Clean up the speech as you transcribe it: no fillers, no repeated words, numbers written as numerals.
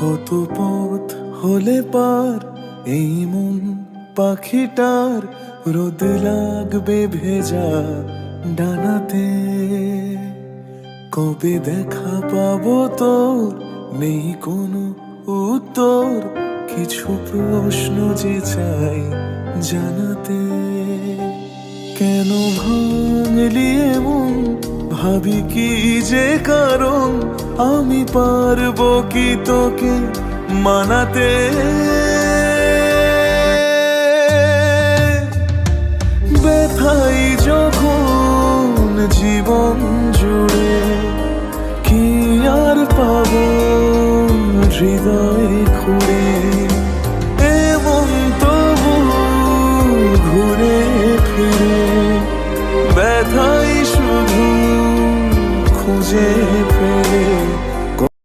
কত পথ হলে পার এই মন পাখিটার রোদ লাগবে ভেজা ডানাতে। কবে দেখা পাবো তোর নেই কোনো উত্তর, কিছু প্রশ্ন যে চাই জানাতে। কেন ভাঙলি এমন ভাবি কি যে কারণ, আমি পারবো কি তোকে মানাতে। ব্যথাই যখন জীবন জুড়ে কি আর পাবো হৃদয় খুঁড়ে।